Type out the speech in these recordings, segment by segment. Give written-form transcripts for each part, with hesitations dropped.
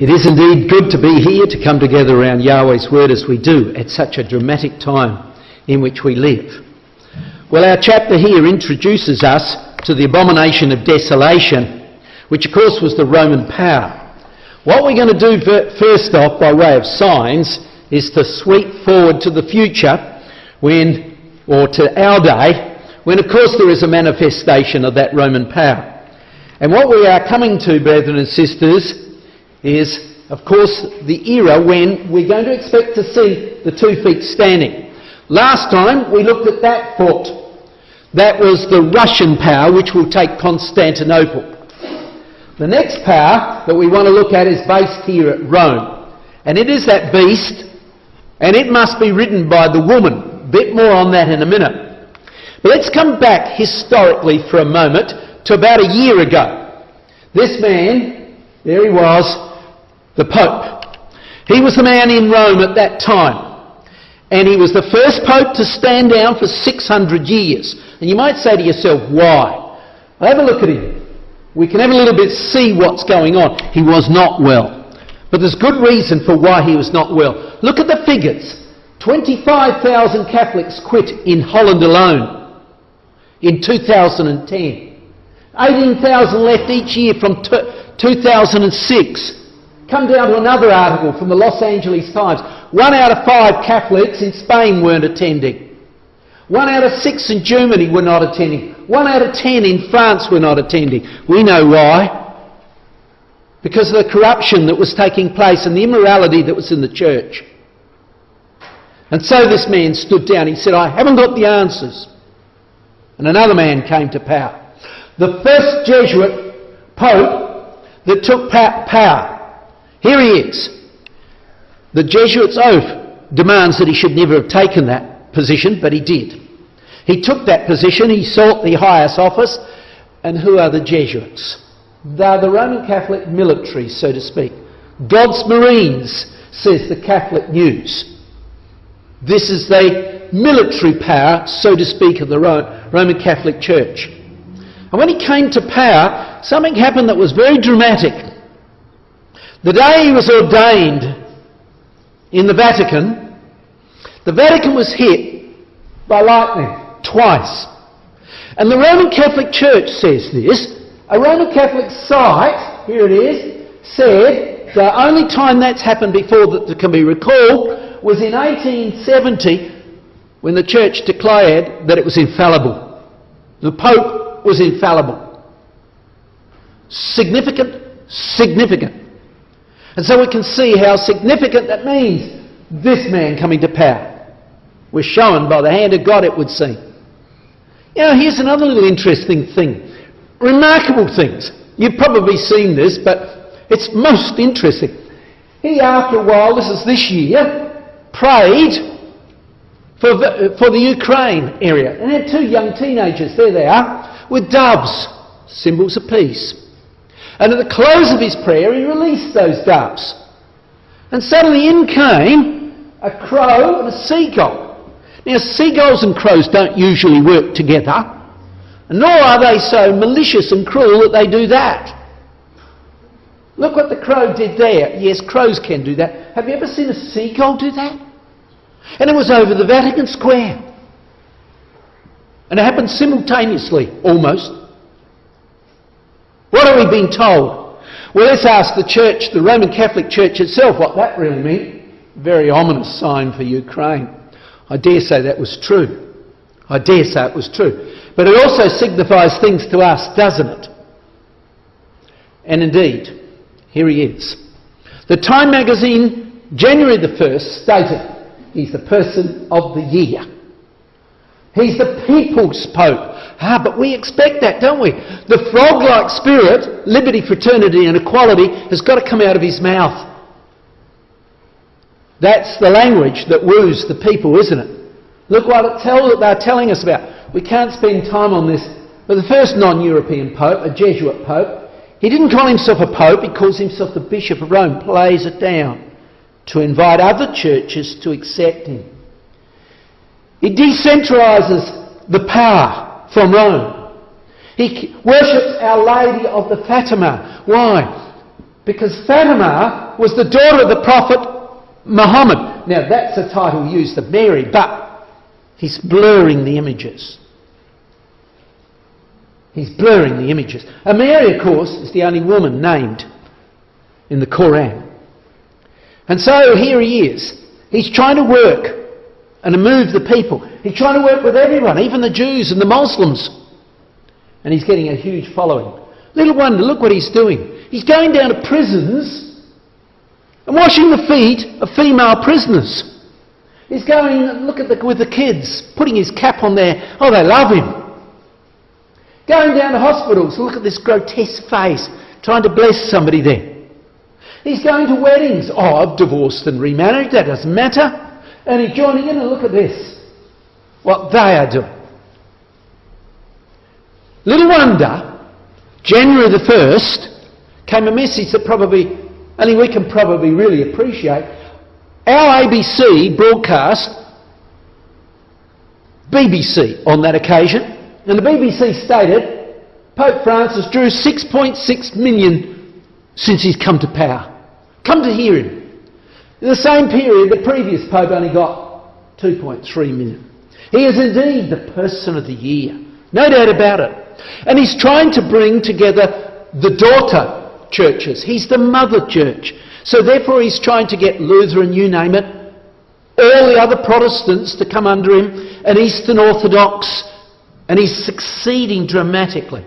It is indeed good to be here, to come together around Yahweh's Word as we do at such a dramatic time in which we live. Well, our chapter here introduces us to the abomination of desolation, which of course was the Roman power. What we're going to do first off, by way of signs, is to sweep forward to the future or to our day, when of course there is a manifestation of that Roman power. And what we are coming to, brethren and sisters, is, of course, the era when we're going to expect to see the 2 feet standing. Last time we looked at that foot. That was the Russian power which will take Constantinople. The next power that we want to look at is based here at Rome. And it is that beast, and it must be ridden by the woman. A bit more on that in a minute. But let's come back historically for a moment to about a year ago. This man, there he was, the Pope. He was the man in Rome at that time. And he was the first Pope to stand down for 600 years. And you might say to yourself, why? Well, have a look at him. We can have a little bit see what's going on. He was not well. But there's good reason for why he was not well. Look at the figures. 25,000 Catholics quit in Holland alone in 2010. 18,000 left each year from 2006. Come down to another article from the Los Angeles Times. 1 out of 5 Catholics in Spain weren't attending. 1 out of 6 in Germany were not attending. 1 out of 10 in France were not attending. We know why. Because of the corruption that was taking place and the immorality that was in the church. And so this man stood down. He said, I haven't got the answers. And another man came to power. The first Jesuit Pope that took power. Here he is. The Jesuit's oath demands that he should never have taken that position, but he did. He took that position, he sought the highest office, and who are the Jesuits? They're the Roman Catholic military, so to speak. God's Marines, says the Catholic News. This is the military power, so to speak, of the Roman Catholic Church. And when he came to power, something happened that was very dramatic. The day he was ordained in the Vatican was hit by lightning twice. And the Roman Catholic Church says this. A Roman Catholic site, here it is, said the only time that's happened before that can be recalled was in 1870 when the Church declared that it was infallible. The Pope was infallible. Significant. And so we can see how significant that means, this man coming to power. We're shown by the hand of God, it would seem. You know, here's another little interesting thing. Remarkable things. You've probably seen this, but it's most interesting. He, after a while, this year, prayed for the Ukraine area. And had 2 young teenagers, there they are, with doves, symbols of peace. And at the close of his prayer, he released those doves. And suddenly in came a crow and a seagull. Now, seagulls and crows don't usually work together, nor are they so malicious and cruel that they do that. Look what the crow did there. Yes, crows can do that. Have you ever seen a seagull do that? And it was over the Vatican Square. And it happened simultaneously, almost. What are we being told? Well, let's ask the Church, the Roman Catholic Church itself, what that really meant. Very ominous sign for Ukraine. I dare say that was true. But it also signifies things to us, doesn't it? And indeed, here he is. The Time magazine, January the 1st, stated he's the person of the year. He's the people's Pope. But we expect that, don't we? The frog-like spirit, liberty, fraternity and equality, has got to come out of his mouth. That's the language that woos the people, isn't it? Look what they're telling us about. We can't spend time on this. But the first non-European Pope, a Jesuit Pope, he didn't call himself a Pope, he calls himself the Bishop of Rome, plays it down to invite other churches to accept him. He decentralises the power from Rome. He worships Our Lady of the Fatima. Why? Because Fatima was the daughter of the Prophet Muhammad. Now that's the title used of Mary, but he's blurring the images. He's blurring the images. And Mary, of course, is the only woman named in the Quran. And so here he is. He's trying to work and to move the people. He's trying to work with everyone, even the Jews and the Muslims. And he's getting a huge following. Little wonder, look what he's doing. He's going down to prisons and washing the feet of female prisoners. He's going, look at with the kids, putting his cap on there. Oh, they love him. Going down to hospitals, look at this grotesque face, trying to bless somebody there. He's going to weddings. Oh, I've divorced and remarried, that doesn't matter. And he's joining in, and look at this, what they are doing. Little wonder, January the 1st, came a message that probably, only we can probably really appreciate. Our ABC broadcast BBC on that occasion, and the BBC stated Pope Francis drew 6.6 million since he's come to power. Come to hear him. In the same period, the previous Pope only got 2.3 million. He is indeed the person of the year. No doubt about it. And he's trying to bring together the daughter churches. He's the mother church. So therefore he's trying to get Lutheran, you name it, all the other Protestants to come under him, and Eastern Orthodox, and he's succeeding dramatically.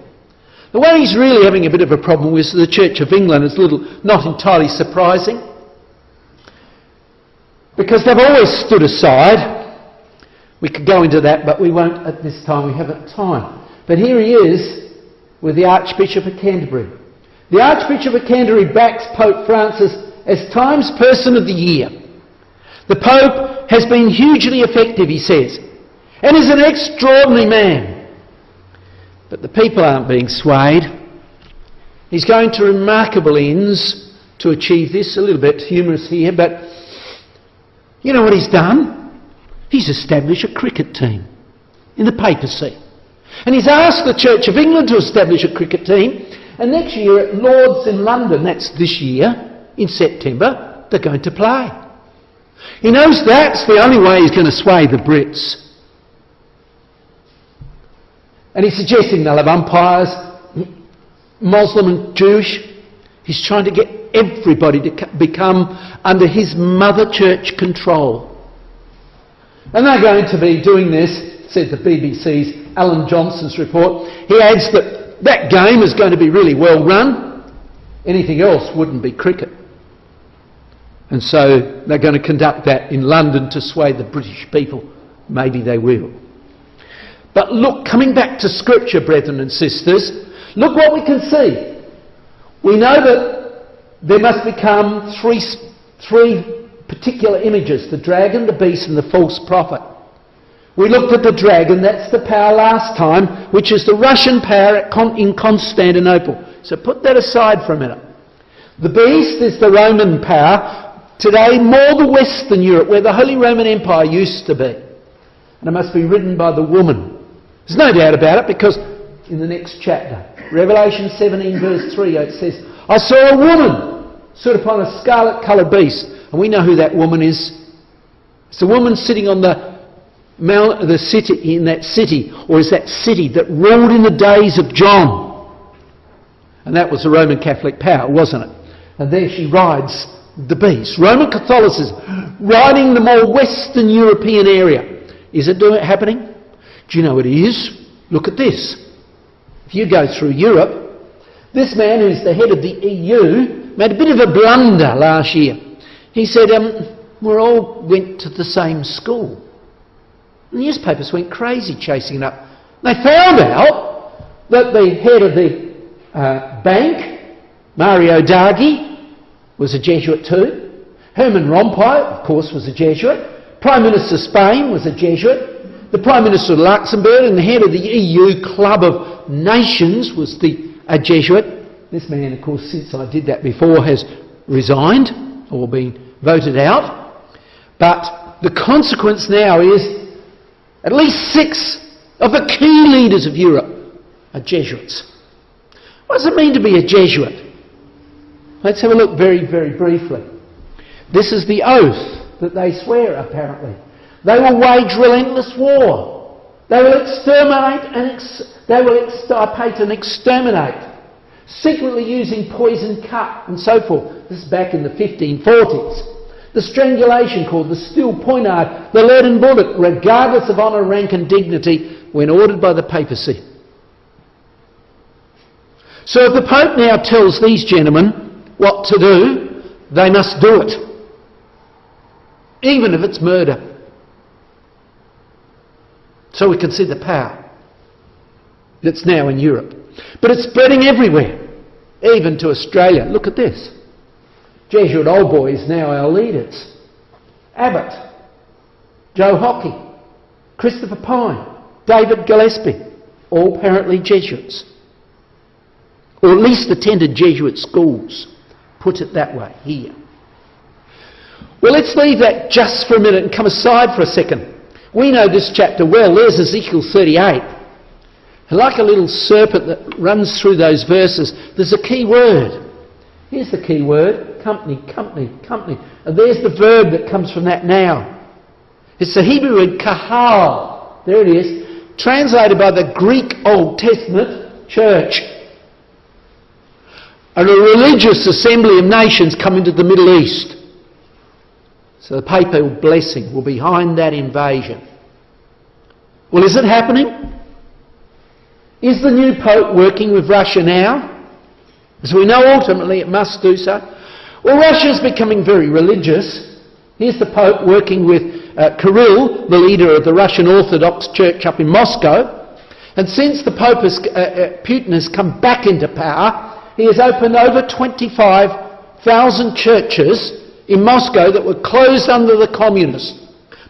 The one he's really having a bit of a problem with the Church of England is not entirely surprising, because they've always stood aside. We could go into that, but we won't at this time. We haven't time. But here he is with the Archbishop of Canterbury. The Archbishop of Canterbury backs Pope Francis as Times Person of the Year. The Pope has been hugely effective, he says, and is an extraordinary man. But the people aren't being swayed. He's going to remarkable ends to achieve this. A little bit humorous here, but you know what he's done? He's established a cricket team in the papacy. And he's asked the Church of England to establish a cricket team. And next year at Lord's in London, that's this year, in September, they're going to play. He knows that's the only way he's going to sway the Brits. And he's suggesting they'll have umpires, Muslim and Jewish. He's trying to get everybody to become under his mother church control. And they're going to be doing this, said the BBC's Alan Johnson's report. He adds that that game is going to be really well run. Anything else wouldn't be cricket. And so they're going to conduct that in London to sway the British people. Maybe they will. But look, coming back to Scripture, brethren and sisters, look what we can see. We know that there must become three particular images: the dragon, the beast and the false prophet. We looked at the dragon, that's the power last time, which is the Russian power in Constantinople. So put that aside for a minute. The beast is the Roman power, today more the Western Europe, where the Holy Roman Empire used to be. And it must be ridden by the woman. There's no doubt about it, because in the next chapter, Revelation 17 verse 3, it says, I saw a woman stood upon a scarlet-coloured beast. And we know who that woman is. It's the woman sitting on the city, in that city, or is that city that ruled in the days of John. And that was the Roman Catholic power, wasn't it? And there she rides the beast. Roman Catholicism, riding the more Western European area. Is it happening? Do you know what it is? Look at this. If you go through Europe, this man who's the head of the EU made a bit of a blunder last year. He said, we all went to the same school. The newspapers went crazy chasing it up. They found out that the head of the bank, Mario Draghi, was a Jesuit too. Herman Rompuy, of course, was a Jesuit. Prime Minister of Spain was a Jesuit. The Prime Minister of Luxembourg and the head of the EU Club of Nations was a Jesuit. This man, of course, since I did that before, has resigned or been voted out. But the consequence now is at least 6 of the key leaders of Europe are Jesuits. What does it mean to be a Jesuit? Let's have a look very, very briefly. This is the oath that they swear, apparently. They will wage relentless war. They will exterminate and extirpate and exterminate, secretly using poison cut and so forth. This is back in the 1540s. The strangulation called the steel poignard, the leaden bullet, regardless of honour, rank and dignity, when ordered by the papacy. So if the Pope now tells these gentlemen what to do, they must do it, even if it's murder. So we can see the power that's now in Europe. But it's spreading everywhere, even to Australia. Look at this. Jesuit old boys now our leaders. Abbott, Joe Hockey, Christopher Pine, David Gillespie, all apparently Jesuits. Or at least attended Jesuit schools. Put it that way here. Well, let's leave that just for a minute and come aside for a second. We know this chapter well. There's Ezekiel 38. And like a little serpent that runs through those verses, there's a key word. Here's the key word. Company, company, company. And there's the verb that comes from that noun. It's the Hebrew word kahal. There it is. Translated by the Greek Old Testament church. And a religious assembly of nations coming to the Middle East. So the papal blessing will be behind that invasion. Well, is it happening? Is the new Pope working with Russia now? As we know, ultimately it must do so. Well, Russia's becoming very religious. Here's the Pope working with Kirill, the leader of the Russian Orthodox Church up in Moscow. And since the Pope Putin has come back into power, he has opened over 25,000 churches in Moscow that were closed under the communists.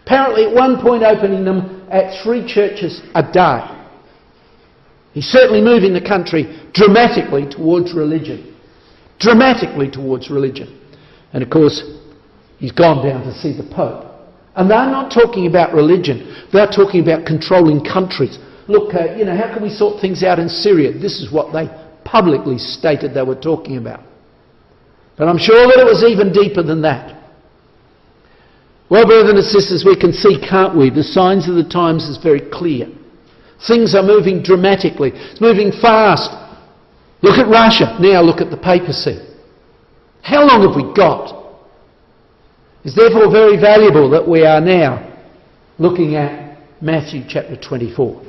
Apparently at one point opening them at 3 churches a day. He's certainly moving the country dramatically towards religion. Dramatically towards religion. And of course, he's gone down to see the Pope. And they're not talking about religion. They're talking about controlling countries. Look, how can we sort things out in Syria? This is what they publicly stated they were talking about. But I'm sure that it was even deeper than that. Well, brothers and sisters, we can see, can't we? The signs of the times is very clear. Things are moving dramatically. It's moving fast. Look at Russia. Now look at the papacy. How long have we got? It's therefore very valuable that we are now looking at Matthew chapter 24.